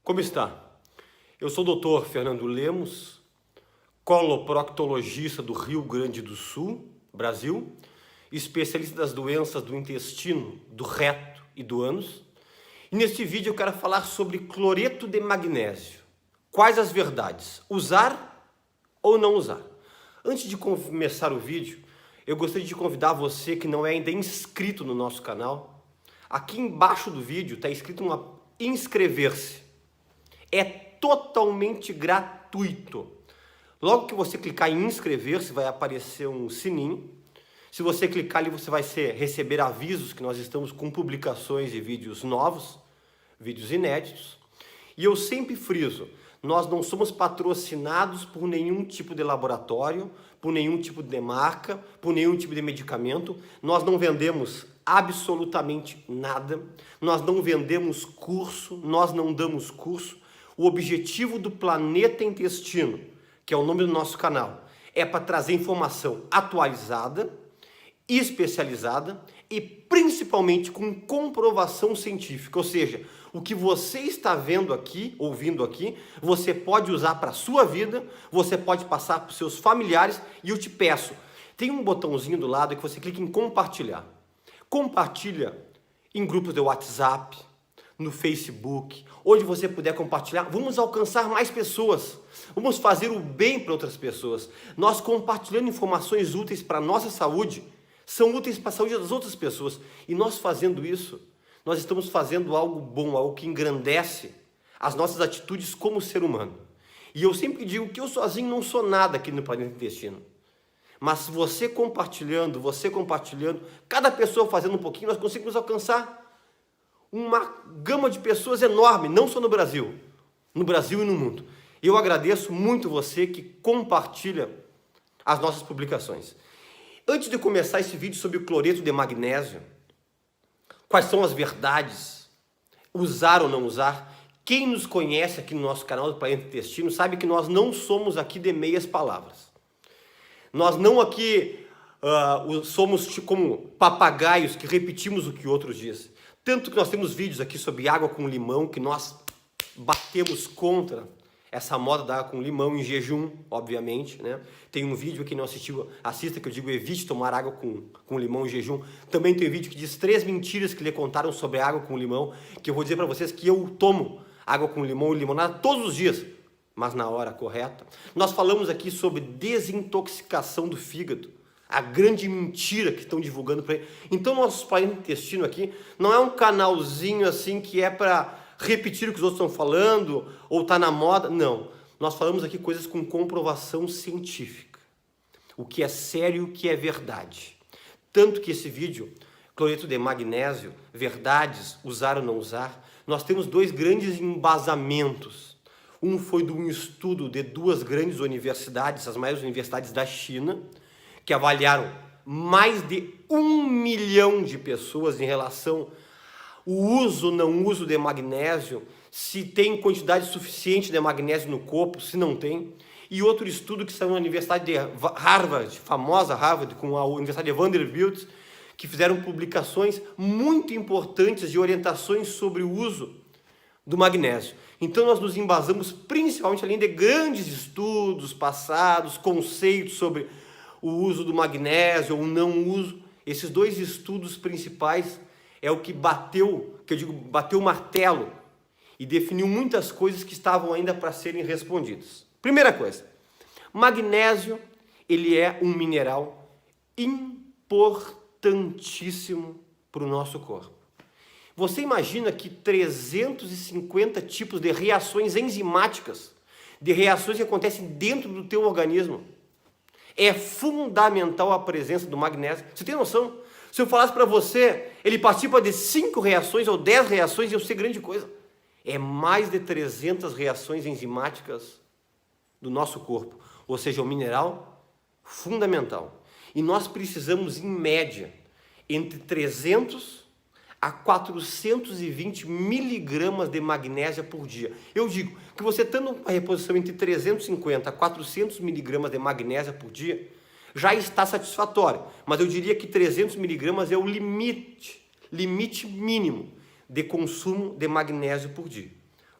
Como está? Eu sou o Dr. Fernando Lemos, coloproctologista do Rio Grande do Sul, Brasil, especialista das doenças do intestino, do reto e do ânus. E neste vídeo eu quero falar sobre cloreto de magnésio. Quais as verdades? Usar ou não usar? Antes de começar o vídeo, eu gostaria de convidar você que não é ainda inscrito no nosso canal. Aqui embaixo do vídeo está escrito inscrever-se. É totalmente gratuito. Logo que você clicar em inscrever-se, vai aparecer um sininho. Se você clicar ali, você vai receber avisos que nós estamos com publicações de vídeos novos, vídeos inéditos. E eu sempre friso, nós não somos patrocinados por nenhum tipo de laboratório, por nenhum tipo de marca, por nenhum tipo de medicamento. Nós não vendemos absolutamente nada. Nós não vendemos curso, nós não damos curso. O objetivo do Planeta Intestino, que é o nome do nosso canal, é para trazer informação atualizada, especializada e principalmente com comprovação científica. Ou seja, o que você está vendo aqui, ouvindo aqui, você pode usar para a sua vida, você pode passar para os seus familiares e eu te peço, tem um botãozinho do lado que você clica em compartilhar. Compartilha em grupos de WhatsApp, no Facebook, onde você puder compartilhar. Vamos alcançar mais pessoas, vamos fazer o bem para outras pessoas. Nós compartilhando informações úteis para a nossa saúde, são úteis para a saúde das outras pessoas. E nós fazendo isso, nós estamos fazendo algo bom, algo que engrandece as nossas atitudes como ser humano. E eu sempre digo que eu sozinho não sou nada aqui no Planeta Intestino. Mas você compartilhando, cada pessoa fazendo um pouquinho, nós conseguimos alcançar uma gama de pessoas enorme, não só no Brasil e no mundo. Eu agradeço muito você que compartilha as nossas publicações. Antes de começar esse vídeo sobre o cloreto de magnésio, quais são as verdades, usar ou não usar, quem nos conhece aqui no nosso canal do Planeta Intestino sabe que nós não somos aqui de meias palavras. Nós não aqui somos como papagaios que repetimos o que outros dizem. Tanto que nós temos vídeos aqui sobre água com limão, que nós batemos contra essa moda da água com limão em jejum, obviamente, né? Tem um vídeo aqui, não assista, que eu digo evite tomar água com limão em jejum. Também tem um vídeo que diz 3 mentiras que lhe contaram sobre água com limão, que eu vou dizer para vocês que eu tomo água com limão e limonada todos os dias, mas na hora correta. Nós falamos aqui sobre desintoxicação do fígado, a grande mentira que estão divulgando para ele. Então, nosso Planeta Intestino aqui não é um canalzinho assim que é para repetir o que os outros estão falando ou tá na moda. Não. Nós falamos aqui coisas com comprovação científica. O que é sério, o que é verdade. Tanto que esse vídeo, cloreto de magnésio, verdades, usar ou não usar, nós temos 2 grandes embasamentos. Um foi de um estudo de 2 grandes universidades, as maiores universidades da China, que avaliaram mais de 1 milhão de pessoas em relação ao uso ou não uso de magnésio, se tem quantidade suficiente de magnésio no corpo, se não tem. E outro estudo que saiu na Universidade de Harvard, famosa Harvard, com a Universidade de Vanderbilt, que fizeram publicações muito importantes de orientações sobre o uso do magnésio. Então nós nos embasamos principalmente além de grandes estudos passados, conceitos sobre o uso do magnésio ou não uso. Esses 2 estudos principais é o que bateu o martelo e definiu muitas coisas que estavam ainda para serem respondidas. Primeira coisa, magnésio, ele é um mineral importantíssimo para o nosso corpo. Você imagina que 350 tipos de reações enzimáticas, de reações que acontecem dentro do teu organismo, é fundamental a presença do magnésio. Você tem noção? Se eu falasse para você, ele participa de 5 reações ou 10 reações, ia ser grande coisa. É mais de 300 reações enzimáticas do nosso corpo. Ou seja, um mineral fundamental. E nós precisamos, em média, entre 300 a 420 miligramas de magnésio por dia. Eu digo que você tendo uma reposição entre 350 a 400 miligramas de magnésio por dia, já está satisfatório. Mas eu diria que 300 miligramas é o limite mínimo de consumo de magnésio por dia.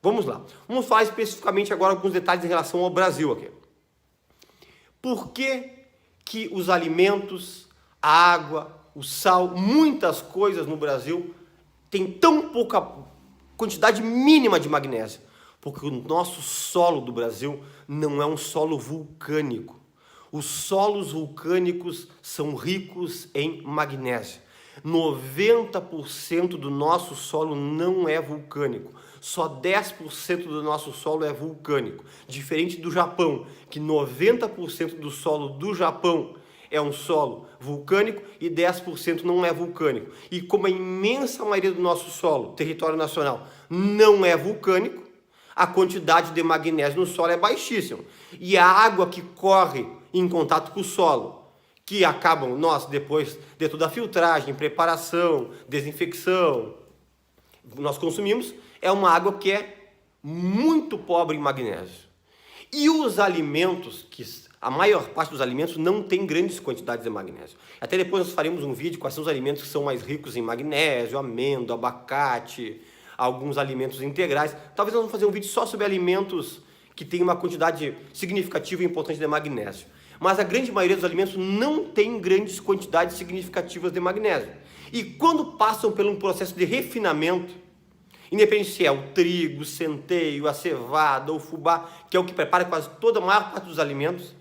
Vamos lá. Vamos falar especificamente agora alguns detalhes em relação ao Brasil aqui. Por que os alimentos, a água, o sal, muitas coisas no Brasil têm tão pouca quantidade mínima de magnésio? Porque o nosso solo do Brasil não é um solo vulcânico. Os solos vulcânicos são ricos em magnésio. 90% do nosso solo não é vulcânico. Só 10% do nosso solo é vulcânico. Diferente do Japão, que 90% do solo do Japão é um solo vulcânico e 10% não é vulcânico. E como a imensa maioria do nosso solo, território nacional, não é vulcânico, a quantidade de magnésio no solo é baixíssima. E a água que corre em contato com o solo, que acabam nós depois de toda a filtragem, preparação, desinfecção, nós consumimos, é uma água que é muito pobre em magnésio. E os alimentos, que a maior parte dos alimentos não tem grandes quantidades de magnésio. Até depois nós faremos um vídeo quais são os alimentos que são mais ricos em magnésio, amêndoa, abacate, alguns alimentos integrais. Talvez nós vamos fazer um vídeo só sobre alimentos que têm uma quantidade significativa e importante de magnésio. Mas a grande maioria dos alimentos não tem grandes quantidades significativas de magnésio. E quando passam por um processo de refinamento, independente se é o trigo, o centeio, a cevada, o fubá, que é o que prepara quase toda a maior parte dos alimentos,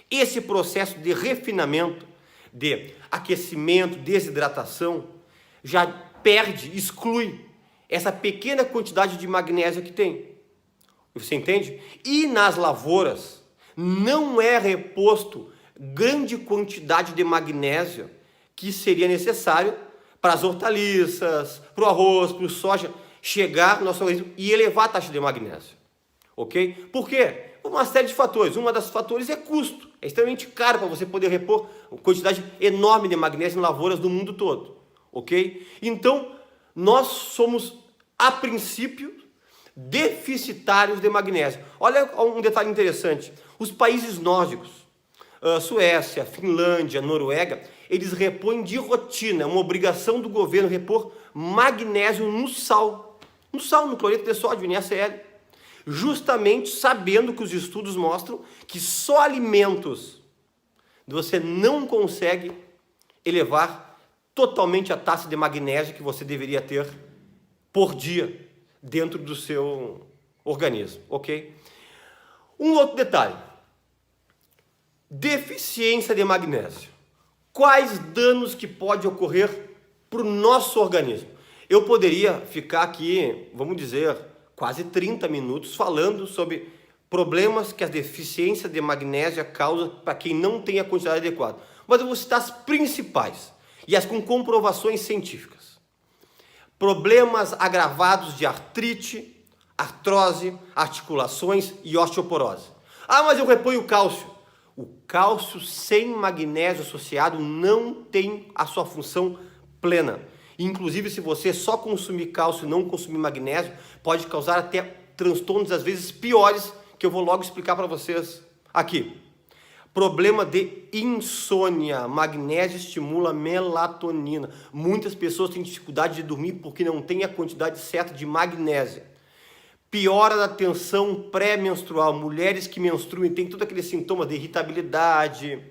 esse processo de refinamento, de aquecimento, desidratação, já perde, exclui essa pequena quantidade de magnésio que tem. Você entende? E nas lavouras não é reposto grande quantidade de magnésio que seria necessário para as hortaliças, para o arroz, para o soja, chegar no nosso organismo e elevar a taxa de magnésio. Ok? Por quê? Por uma série de fatores. Um dos fatores é custo. É extremamente caro para você poder repor uma quantidade enorme de magnésio em lavouras do mundo todo. Ok? Então, nós somos, a princípio, deficitários de magnésio. Olha um detalhe interessante. Os países nórdicos, Suécia, Finlândia, Noruega, eles repõem de rotina, é uma obrigação do governo repor magnésio no sal, no cloreto de sódio, NaCl, justamente sabendo que os estudos mostram que só alimentos você não consegue elevar totalmente a taxa de magnésio que você deveria ter por dia dentro do seu organismo, ok? Um outro detalhe, deficiência de magnésio. Quais danos que pode ocorrer para o nosso organismo? Eu poderia ficar aqui, vamos dizer, quase 30 minutos falando sobre problemas que a deficiência de magnésio causa para quem não tem a quantidade adequada. Mas eu vou citar as principais e as com comprovações científicas. Problemas agravados de artrite, artrose, articulações e osteoporose. Ah, mas eu reponho cálcio. O cálcio sem magnésio associado não tem a sua função plena. Inclusive, se você só consumir cálcio e não consumir magnésio, pode causar até transtornos, às vezes, piores, que eu vou logo explicar para vocês aqui. Problema de insônia. Magnésio estimula a melatonina. Muitas pessoas têm dificuldade de dormir porque não têm a quantidade certa de magnésio. Piora da tensão pré-menstrual. Mulheres que menstruam e têm todos aqueles sintomas de irritabilidade,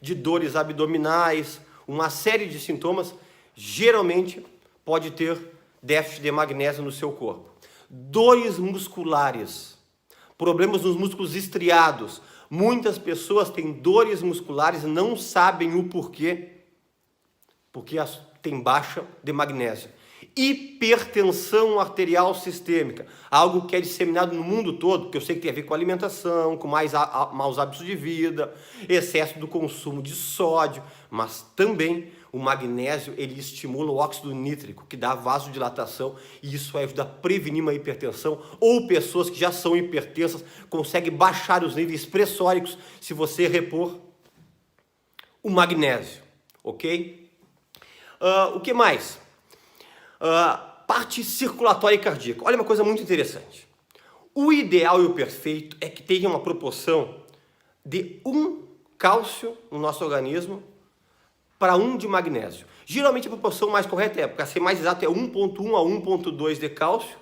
de dores abdominais, uma série de sintomas, geralmente pode ter déficit de magnésio no seu corpo. Dores musculares, problemas nos músculos estriados. Muitas pessoas têm dores musculares e não sabem o porquê, porque tem baixa de magnésio. Hipertensão arterial sistêmica, algo que é disseminado no mundo todo, que eu sei que tem a ver com alimentação, com maus hábitos de vida, excesso do consumo de sódio, mas também o magnésio ele estimula o óxido nítrico, que dá vasodilatação, e isso ajuda a prevenir uma hipertensão, ou pessoas que já são hipertensas conseguem baixar os níveis pressóricos se você repor o magnésio, ok? O que mais? Parte circulatória e cardíaca. Olha uma coisa muito interessante. O ideal e o perfeito é que tenha uma proporção de 1 cálcio no nosso organismo para 1 de magnésio. Geralmente a proporção mais correta para ser mais exato, é 1,1 a 1,2 de cálcio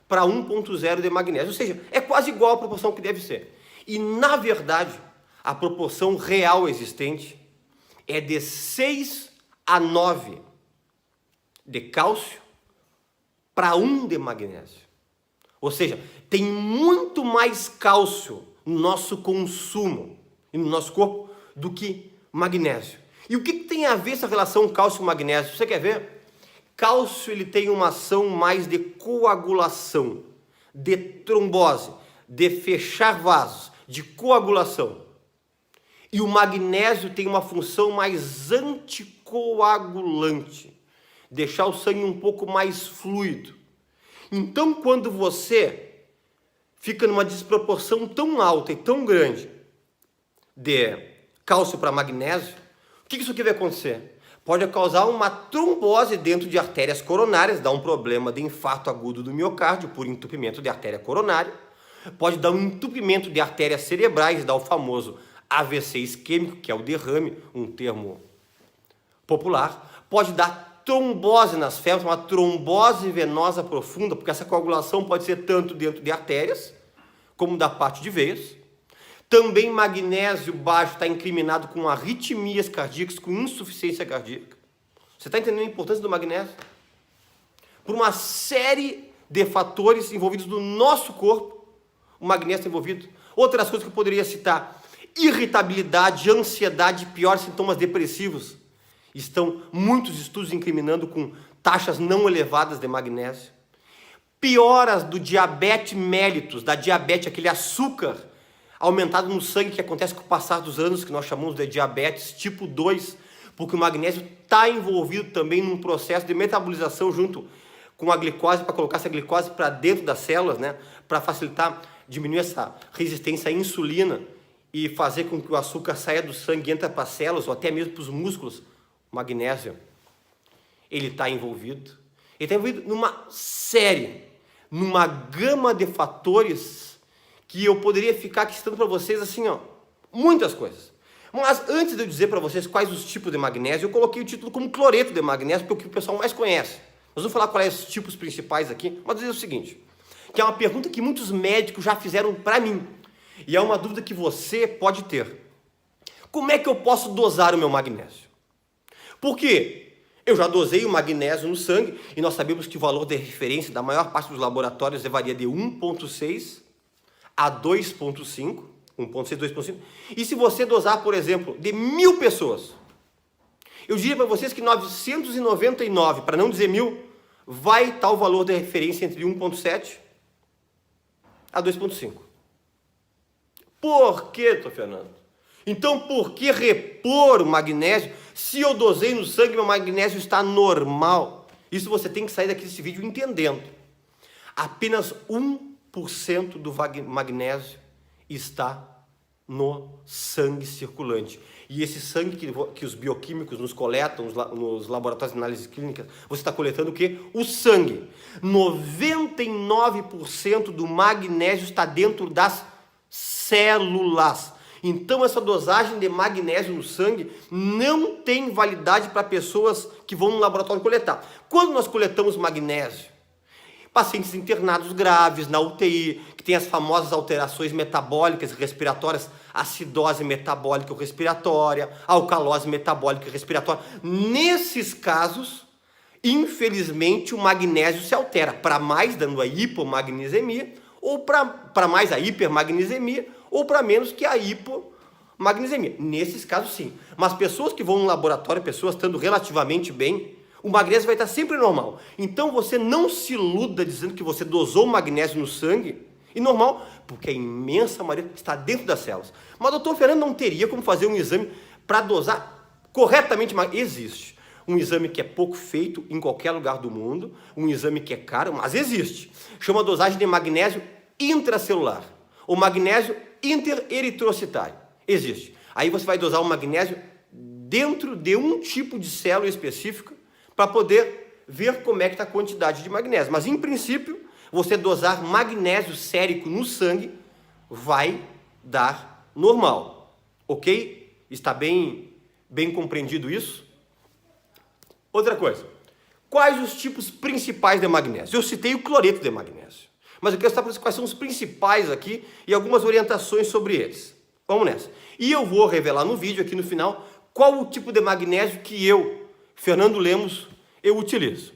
para 1,0 de magnésio. Ou seja, é quase igual à proporção que deve ser. E, na verdade, a proporção real existente é de 6 a 9 de cálcio para 1 de magnésio. Ou seja, tem muito mais cálcio no nosso consumo e no nosso corpo do que magnésio. E o que tem a ver essa relação cálcio-magnésio? Você quer ver? Cálcio ele tem uma ação mais de coagulação, de trombose, de fechar vasos, de coagulação. E o magnésio tem uma função mais anticoagulante, deixar o sangue um pouco mais fluido. Então, quando você fica numa desproporção tão alta e tão grande de cálcio para magnésio, o que isso aqui vai acontecer? Pode causar uma trombose dentro de artérias coronárias, dar um problema de infarto agudo do miocárdio por entupimento de artéria coronária, pode dar um entupimento de artérias cerebrais, dar o famoso AVC isquêmico, que é o derrame, um termo popular, pode dar trombose nas febres, uma trombose venosa profunda, porque essa coagulação pode ser tanto dentro de artérias, como da parte de veias. Também magnésio baixo está incriminado com arritmias cardíacas, com insuficiência cardíaca. Você está entendendo a importância do magnésio? Por uma série de fatores envolvidos no nosso corpo, o magnésio está envolvido. Outras coisas que eu poderia citar: irritabilidade, ansiedade, piores sintomas depressivos. Estão muitos estudos incriminando com taxas não elevadas de magnésio. Pioras do diabetes mellitus, da diabetes, aquele açúcar aumentado no sangue que acontece com o passar dos anos, que nós chamamos de diabetes tipo 2, porque o magnésio está envolvido também num processo de metabolização junto com a glicose, para colocar essa glicose para dentro das células, né, para facilitar, diminuir essa resistência à insulina e fazer com que o açúcar saia do sangue e entre para as células ou até mesmo para os músculos. O magnésio, ele está envolvido. Ele está envolvido numa série, numa gama de fatores que eu poderia ficar aqui citando para vocês assim, ó, muitas coisas. Mas antes de eu dizer para vocês quais os tipos de magnésio, eu coloquei o título como cloreto de magnésio, porque é o que o pessoal mais conhece. Nós vamos falar quais são os tipos principais aqui, mas dizer o seguinte, que é uma pergunta que muitos médicos já fizeram para mim, e é uma dúvida que você pode ter. Como é que eu posso dosar o meu magnésio? Porque eu já dosei o magnésio no sangue, e nós sabemos que o valor de referência da maior parte dos laboratórios varia de 1,6 a 2,5, 1,6, 2,5. E se você dosar, por exemplo, de 1.000 pessoas, eu diria para vocês que 999, para não dizer 1.000, vai estar o valor de referência entre 1,7 a 2,5. Por que, doutor Fernando? Então, por que repor o magnésio se eu dosei no sangue e meu magnésio está normal? Isso você tem que sair daqui desse vídeo entendendo. Apenas 1% do magnésio está no sangue circulante. E esse sangue que os bioquímicos nos coletam nos laboratórios de análise clínica, você está coletando o quê? O sangue. 99% do magnésio está dentro das células. Então, essa dosagem de magnésio no sangue não tem validade para pessoas que vão no laboratório coletar. Quando nós coletamos magnésio, pacientes internados graves na UTI, que tem as famosas alterações metabólicas e respiratórias, acidose metabólica ou respiratória, alcalose metabólica e respiratória. Nesses casos, infelizmente, o magnésio se altera para mais, dando a hipomagnesemia, ou para mais a hipermagnesemia, ou para menos que a hipomagnesemia. Nesses casos, sim. Mas pessoas que vão no laboratório, pessoas estando relativamente bem, o magnésio vai estar sempre normal. Então, você não se iluda dizendo que você dosou o magnésio no sangue, e normal, porque a imensa maioria está dentro das células. Mas o doutor Fernando não teria como fazer um exame para dosar corretamente, mas existe. Um exame que é pouco feito em qualquer lugar do mundo, um exame que é caro, mas existe. Chama dosagem de magnésio intracelular, ou magnésio intereritrocitário. Existe. Aí você vai dosar o magnésio dentro de um tipo de célula específica para poder ver como é que está a quantidade de magnésio. Mas, em princípio, você dosar magnésio sérico no sangue vai dar normal. Ok? Está bem compreendido isso? Outra coisa. Quais os tipos principais de magnésio? Eu citei o cloreto de magnésio. Mas eu quero saber quais são os principais aqui e algumas orientações sobre eles. Vamos nessa. E eu vou revelar no vídeo aqui no final qual o tipo de magnésio que eu, Fernando Lemos, eu utilizo.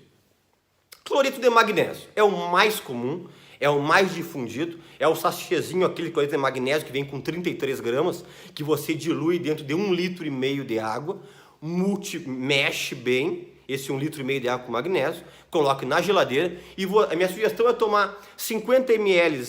Cloreto de magnésio é o mais comum, é o mais difundido, é o sachêzinho, aquele cloreto de magnésio que vem com 33 gramas, que você dilui dentro de 1,5 litro de água, mexe bem esse 1,5 litro de água com magnésio, coloque na geladeira e a minha sugestão é tomar 50 ml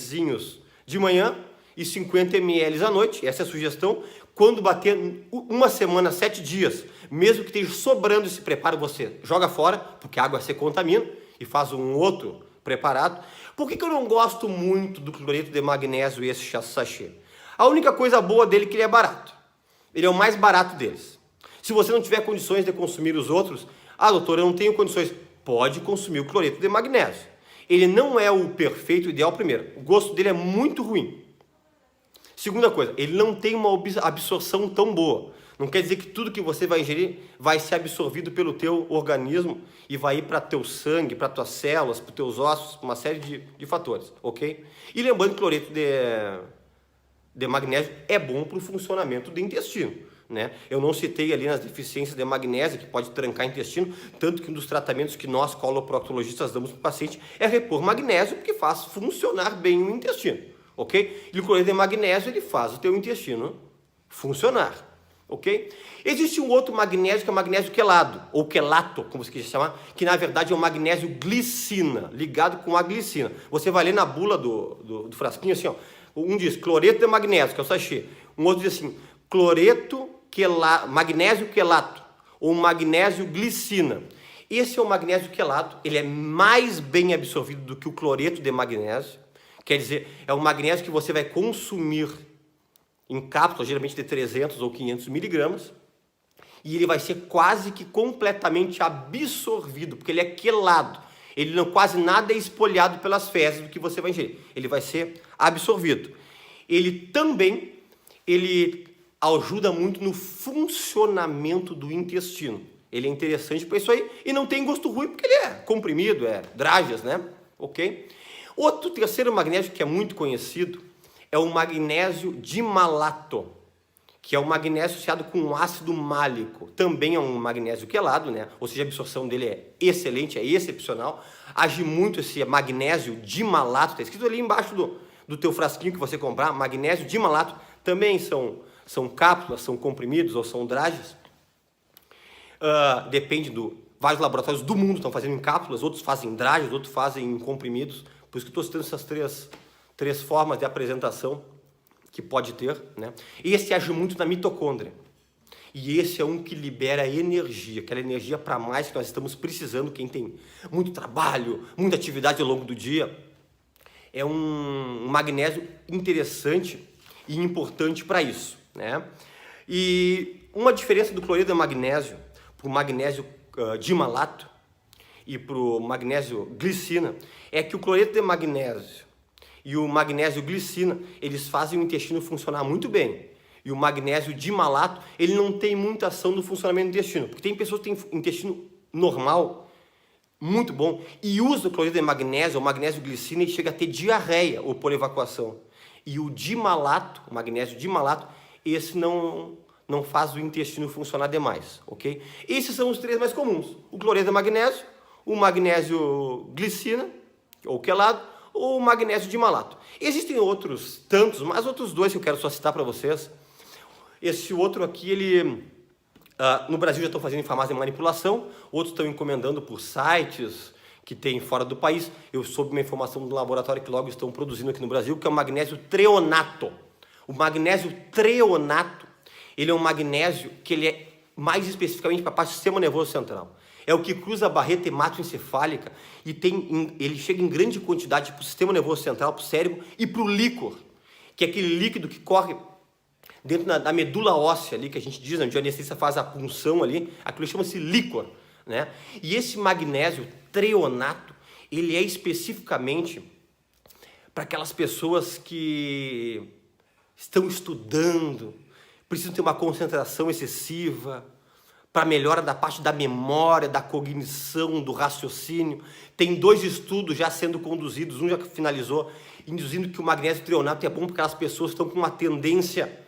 de manhã e 50 ml à noite, essa é a sugestão. Quando bater uma semana, 7 dias, mesmo que esteja sobrando esse preparo, você joga fora, porque a água se contamina e faz um outro preparado. Por que eu não gosto muito do cloreto de magnésio e esse sachê? A única coisa boa dele é que ele é barato. Ele é o mais barato deles. Se você não tiver condições de consumir os outros, doutor, eu não tenho condições. Pode consumir o cloreto de magnésio. Ele não é o perfeito, o ideal primeiro. O gosto dele é muito ruim. Segunda coisa, ele não tem uma absorção tão boa. Não quer dizer que tudo que você vai ingerir vai ser absorvido pelo teu organismo e vai ir para teu sangue, para tuas células, para teus ossos, uma série de fatores, ok? E lembrando que o cloreto de magnésio é bom para o funcionamento do intestino, né? Eu não citei ali nas deficiências de magnésio, que pode trancar o intestino, tanto que um dos tratamentos que nós, coloproctologistas, damos para o paciente é repor magnésio, porque faz funcionar bem o intestino, ok? E o cloreto de magnésio, ele faz o teu intestino funcionar. Ok? Existe um outro magnésio que é o magnésio quelado, ou quelato, como você quiser chamar, que na verdade é o magnésio glicina, ligado com a glicina. Você vai ler na bula do frasquinho assim, ó, um diz cloreto de magnésio, que é o sachê, um outro diz assim, magnésio quelato, ou magnésio glicina. Esse é o magnésio quelato, ele é mais bem absorvido do que o cloreto de magnésio, quer dizer, é um magnésio que você vai consumir em cápsulas, geralmente de 300 ou 500 miligramas, e ele vai ser quase que completamente absorvido, porque ele é quelado. Ele não, quase nada é espolhado pelas fezes do que você vai ingerir. Ele vai ser absorvido. Ele ajuda muito no funcionamento do intestino. Ele é interessante para isso aí, e não tem gosto ruim, porque ele é comprimido, é drágeas, né? Ok? Outro terceiro magnésio que é muito conhecido é o magnésio dimalato, que é o magnésio associado com um ácido málico. Também é um magnésio quelado, né? Ou seja, a absorção dele é excelente, é excepcional. Age muito esse magnésio dimalato, está escrito ali embaixo do teu frasquinho que você comprar, magnésio dimalato. Também são cápsulas, são comprimidos ou são drágeas. Depende vários laboratórios do mundo estão fazendo em cápsulas, outros fazem drágeas, outros fazem em comprimidos. Por isso que estou citando essas três formas de apresentação que pode ter, né? Esse age muito na mitocôndria. E esse é um que libera energia, aquela energia para mais que nós estamos precisando, quem tem muito trabalho, muita atividade ao longo do dia. É um magnésio interessante e importante para isso, né? E uma diferença do cloreto de magnésio para o magnésio dimalato e para o magnésio glicina é que o cloreto de magnésio e o magnésio glicina, eles fazem o intestino funcionar muito bem. E o magnésio dimalato, ele não tem muita ação no funcionamento do intestino. Porque tem pessoas que têm intestino normal, muito bom, e usa o cloreto de magnésio, ou magnésio glicina, e chega a ter diarreia ou por evacuação. E o dimalato, o magnésio dimalato, esse não faz o intestino funcionar demais, ok? Esses são os três mais comuns. O cloreto de magnésio, o magnésio glicina, ou quelado, ou magnésio dimalato. Existem outros tantos, mas outros dois que eu quero só citar para vocês. Esse outro aqui, ele no Brasil já estão fazendo em farmácia de manipulação, outros estão encomendando por sites que tem fora do país. Eu soube uma informação do laboratório que logo estão produzindo aqui no Brasil, que é o magnésio treonato. O magnésio treonato, ele é um magnésio que ele é mais especificamente para a parte do sistema nervoso central. É o que cruza a barreira hematoencefálica e ele chega em grande quantidade para o sistema nervoso central, para o cérebro e para o líquor, que é aquele líquido que corre dentro da medula óssea ali, que a gente diz, onde o anestesista faz a punção ali, aquilo chama-se líquor, né? E esse magnésio treonato, ele é especificamente para aquelas pessoas que estão estudando, precisam ter uma concentração excessiva, para melhora da parte da memória, da cognição, do raciocínio. Tem 2 estudos já sendo conduzidos, um já finalizou, induzindo que o magnésio treonato é bom para aquelas pessoas que estão com uma tendência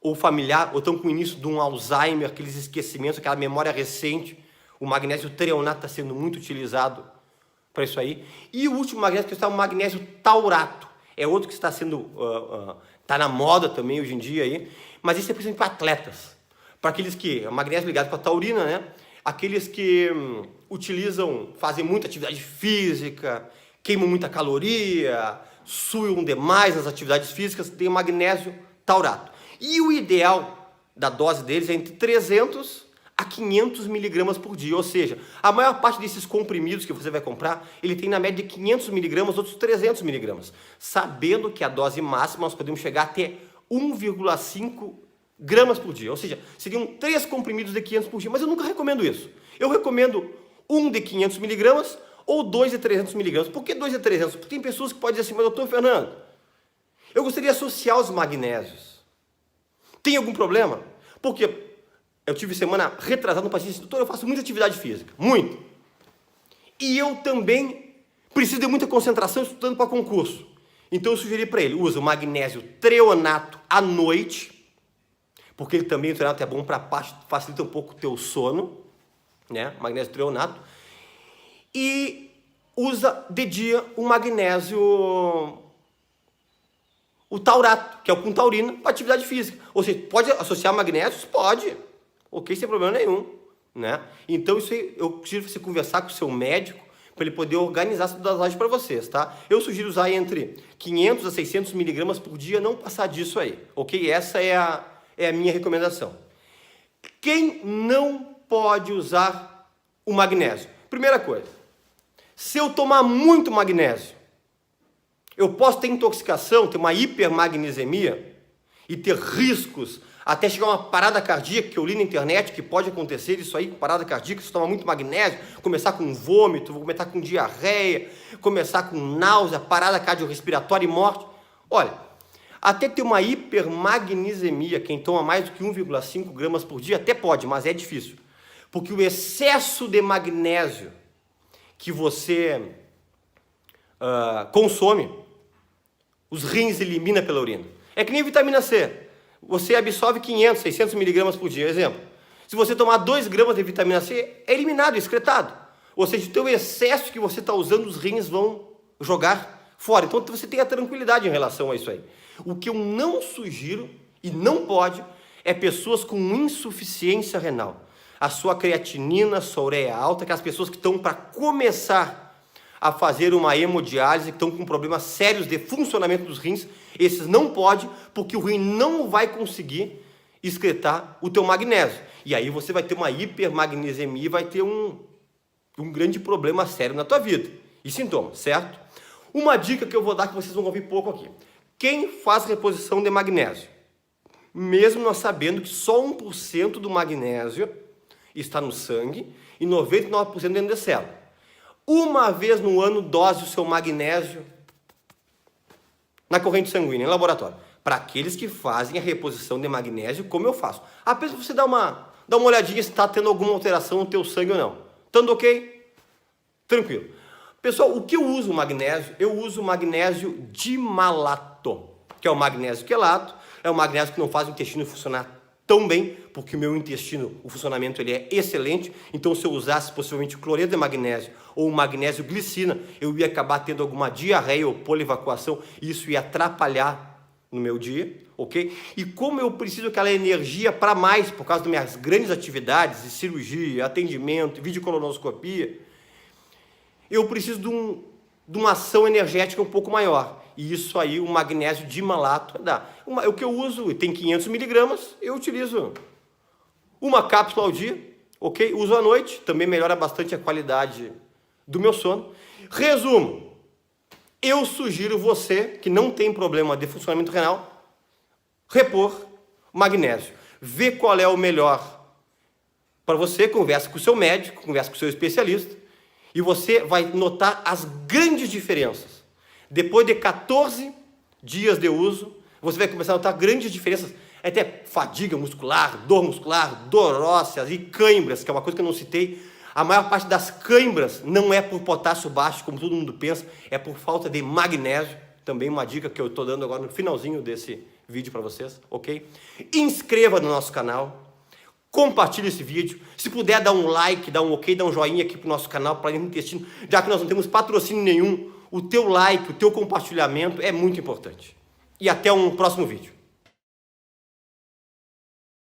ou familiar, ou estão com o início de um Alzheimer, aqueles esquecimentos, aquela memória recente. O magnésio treonato está sendo muito utilizado para isso aí. E o último magnésio que está é o magnésio taurato. É outro que está sendo, está na moda também hoje em dia aí, mas isso é principalmente para atletas. Para aqueles que, o magnésio ligado com a taurina, né? Aqueles que fazem muita atividade física, queimam muita caloria, suam demais nas atividades físicas, tem o magnésio taurato. E o ideal da dose deles é entre 300 a 500 miligramas por dia, ou seja, a maior parte desses comprimidos que você vai comprar, ele tem na média de 500 miligramas, outros 300 miligramas, sabendo que a dose máxima nós podemos chegar até 1,5 gramas por dia, ou seja, seriam 3 comprimidos de 500 por dia, mas eu nunca recomendo isso. Eu recomendo um de 500 miligramas ou 2 de 300 miligramas. Por que 2 de 300? Porque tem pessoas que podem dizer assim, mas doutor Fernando, eu gostaria de associar os magnésios. Tem algum problema? Porque eu tive semana retrasada no paciente, doutor, eu faço muita atividade física, muito. E eu também preciso de muita concentração estudando para concurso. Então eu sugeri para ele, usa o magnésio treonato à noite, porque ele também, o treonato é bom para facilita um pouco o teu sono, né? Magnésio treonato. E usa de dia o magnésio, o taurato, que é o com taurina, para atividade física. Ou seja, pode associar magnésios? Pode. Ok, sem problema nenhum, né? Então isso aí, eu sugiro você conversar com o seu médico para ele poder organizar essa dosagem para vocês, tá? Eu sugiro usar entre 500 a 600 miligramas por dia, não passar disso aí, ok? Essa é a minha recomendação. Quem não pode usar o magnésio? Primeira coisa, se eu tomar muito magnésio, eu posso ter intoxicação, ter uma hipermagnesemia e ter riscos até chegar a uma parada cardíaca, que eu li na internet, que pode acontecer isso aí, parada cardíaca, se tomar muito magnésio, começar com vômito, começar com diarreia, começar com náusea, parada cardiorrespiratória e morte. Olha, até ter uma hipermagnesemia, quem toma mais do que 1,5 gramas por dia, até pode, mas é difícil. Porque o excesso de magnésio que você consome, os rins elimina pela urina. É que nem a vitamina C. Você absorve 500, 600 miligramas por dia, exemplo. Se você tomar 2 gramas de vitamina C, é eliminado, excretado. Ou seja, o teu excesso que você está usando, os rins vão jogar fora. Então você tem a tranquilidade em relação a isso aí. O que eu não sugiro, e não pode, é pessoas com insuficiência renal. A sua creatinina, a sua ureia alta, aquelas pessoas que estão para começar a fazer uma hemodiálise, que estão com problemas sérios de funcionamento dos rins, esses não pode, porque o rim não vai conseguir excretar o teu magnésio. E aí você vai ter uma hipermagnesemia e vai ter um grande problema sério na tua vida. E sintomas, certo? Uma dica que eu vou dar que vocês vão ouvir pouco aqui. Quem faz reposição de magnésio? Mesmo nós sabendo que só 1% do magnésio está no sangue e 99% dentro da célula. Uma vez no ano, dose o seu magnésio na corrente sanguínea, em laboratório. Para aqueles que fazem a reposição de magnésio, como eu faço. Apenas você dá uma olhadinha se está tendo alguma alteração no teu sangue ou não. Estando ok? Tranquilo. Pessoal, o que eu uso magnésio? Eu uso magnésio dimalato, que é o magnésio quelato. É um magnésio que não faz o intestino funcionar tão bem, porque o meu intestino, o funcionamento ele é excelente. Então, se eu usasse possivelmente o cloreto de magnésio ou o magnésio glicina, eu ia acabar tendo alguma diarreia ou polivacuação, e isso ia atrapalhar no meu dia, ok? E como eu preciso daquela energia para mais, por causa das minhas grandes atividades de cirurgia, atendimento, videocolonoscopia, eu preciso de uma ação energética um pouco maior. E isso aí, o magnésio dimalato dá. O que eu uso, tem 500 miligramas, eu utilizo uma cápsula ao dia, ok? Uso à noite, também melhora bastante a qualidade do meu sono. Resumo, eu sugiro você, que não tem problema de funcionamento renal, repor magnésio. Vê qual é o melhor para você, conversa com o seu médico, conversa com o seu especialista, e você vai notar as grandes diferenças. Depois de 14 dias de uso, você vai começar a notar grandes diferenças até fadiga muscular, dor óssea e cãibras, que é uma coisa que eu não citei. A maior parte das cãibras não é por potássio baixo, como todo mundo pensa, é por falta de magnésio. Também uma dica que eu estou dando agora no finalzinho desse vídeo para vocês, ok? Inscreva no nosso canal, compartilhe esse vídeo. Se puder, dá um like, dá um ok, dá um joinha aqui para o nosso canal, para o intestino, já que nós não temos patrocínio nenhum. O teu like, o teu compartilhamento é muito importante. E até um próximo vídeo.